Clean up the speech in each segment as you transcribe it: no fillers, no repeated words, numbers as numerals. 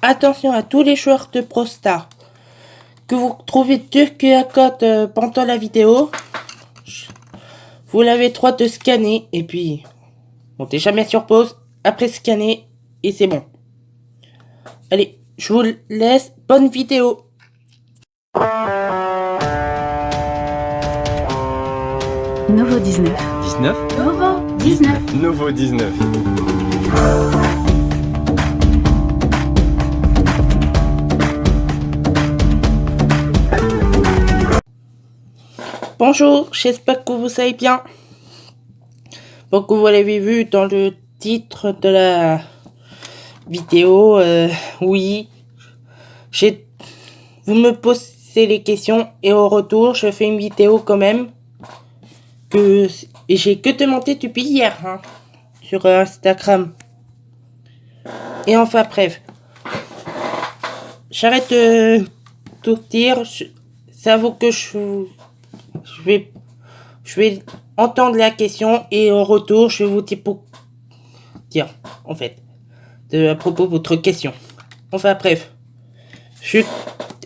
attention à tous les joueurs de Brawl Stars. Que vous trouvez deux QR codes pendant la vidéo, vous l'avez droit de scanner et puis montez jamais sur pause, après scanner et c'est bon. Allez, je vous laisse, bonne vidéo. Nouveau 19. 19 Nouveau 19. Nouveau 19. Bonjour, j'espère que vous allez bien. Donc vous l'avez vu dans le titre de la vidéo, oui, vous me posez les questions et au retour je fais une vidéo quand même que j'ai que demandé depuis hier sur Instagram. Et enfin bref, j'arrête de tout dire, ça vaut que je vais entendre la question et au retour je vais vous dire en fait à propos de votre question. Enfin bref,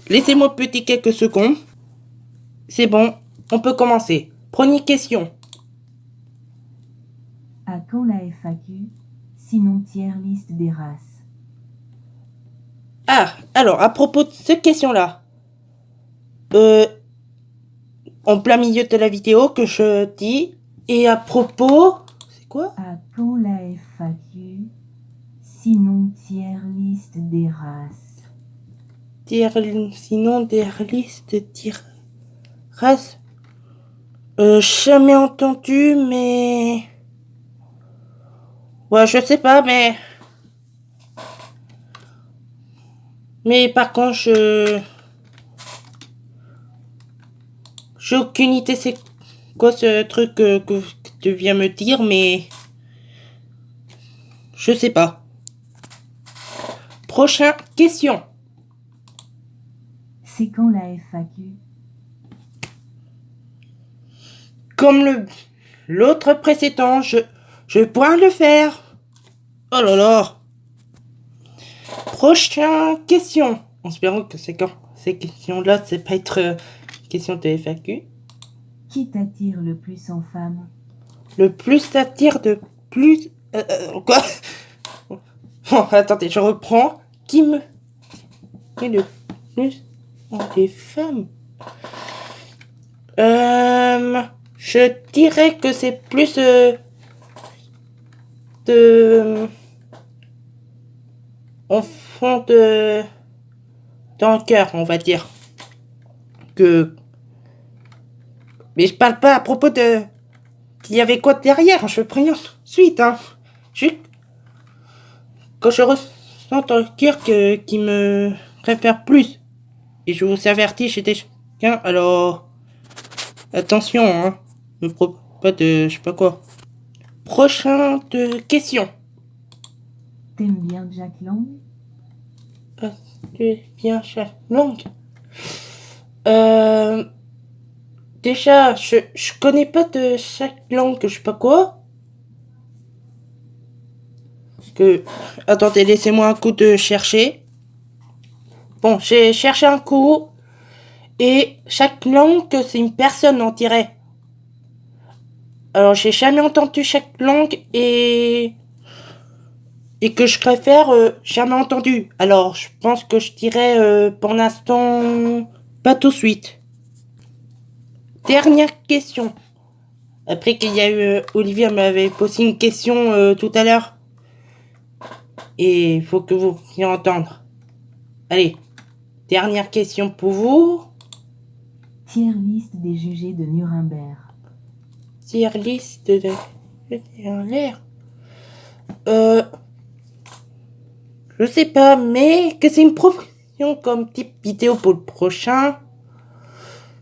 laissez-moi petit quelques secondes. C'est bon, on peut commencer. Première question. À quand la FAQ, sinon tiers liste des races? Ah, alors, à propos de cette question-là, en plein milieu de la vidéo que je dis, et à propos... C'est quoi? À quand la FAQ, sinon tiers liste des races? Sinon, des listes de races. Jamais entendu, mais... Ouais, je sais pas, mais... Mais par contre, j'ai aucune idée c'est quoi ce truc que tu viens me dire, mais... Je sais pas. Prochaine question. C'est quand la FAQ? Comme l'autre précédent, je pourrais le faire. Oh là là. Prochaine question. En espérant que c'est quand ces questions-là, c'est pas être question de FAQ. Qui t'attire le plus en femme? Le plus t'attire de plus... quoi? Bon, attendez, je reprends. Qui me... est le plus des femmes? Je dirais que c'est plus de enfant dans le cœur, on va dire. Mais je parle pas à propos de qu'il y avait quoi derrière, je préviens tout de suite, Juste quand je ressens dans le cœur qui me préfère plus. Et je vous avertis, j'étais quelqu'un, alors attention, ne propose pas de je sais pas quoi. Prochaine question. T'aimes bien Jack Lang? Tu viens chaque langue. Déjà, je connais pas de chaque langue, je sais pas quoi. Attendez, laissez-moi un coup de chercher. Bon, j'ai cherché un coup. Et chaque langue, c'est une personne, on dirait. Alors, j'ai jamais entendu chaque langue et que je préfère, jamais entendu. Alors, je pense que je dirais, pour l'instant, pas tout de suite. Dernière question. Après qu'il y a eu, Olivier m'avait posé une question tout à l'heure. Et il faut que vous puissiez entendre. Allez, dernière question pour vous. Tiers liste des jugés de Nuremberg. Tier liste de l'air. Je sais pas, mais que c'est une proposition comme type vidéo pour le prochain.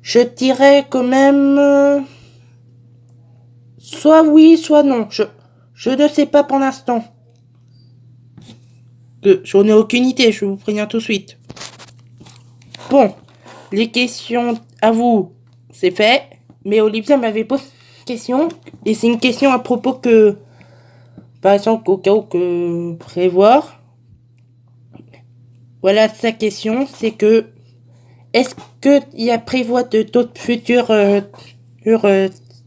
Je dirais quand même soit oui, soit non. Je ne sais pas pour l'instant. J'en ai aucune idée, je vous préviens tout de suite. Bon, les questions à vous, c'est fait. Mais Olivia m'avait posé une question. Et c'est une question à propos que, par exemple, au cas où que prévoir. Voilà sa question, c'est que est-ce qu'il y a prévoit d'autres futurs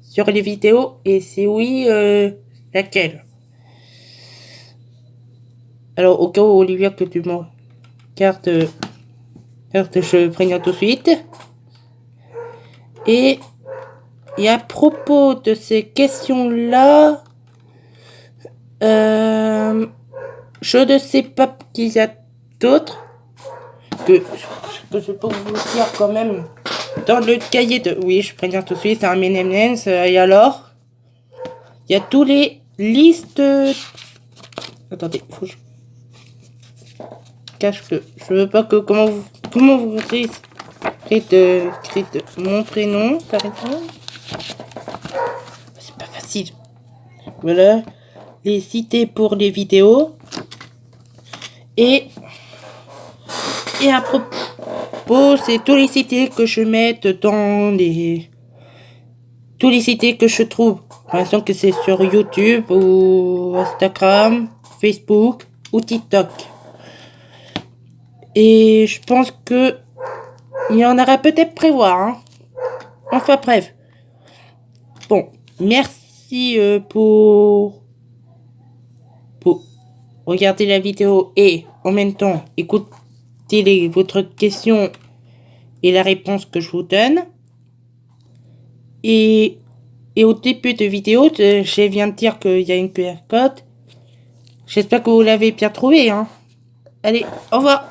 sur les vidéos? Et si oui, laquelle? Alors, au cas où, Olivia, que tu m'en carte, je préviens tout de suite. Et à propos de ces questions-là, je ne sais pas qu'il y a d'autres que je peux vous dire quand même. Dans le cahier de... Oui, je préviens tout de suite, c'est un M&M's. Et alors, il y a tous les listes... Attendez, faut que je cache que... Je veux pas que... Comment vous écrivez mon prénom, ça répond. C'est pas facile. Voilà. Les cités pour les vidéos. Et à propos, c'est tous les cités que je mets dans les... Tous les cités que je trouve. Par exemple, que c'est sur YouTube ou Instagram, Facebook ou TikTok. Et je pense que il y en aura peut-être prévoir. Hein. Enfin bref. Bon, merci pour regarder la vidéo et en même temps écouter votre question et la réponse que je vous donne. Et au début de vidéo, je viens de dire qu'il y a une QR code. J'espère que vous l'avez bien trouvé. Hein. Allez, au revoir.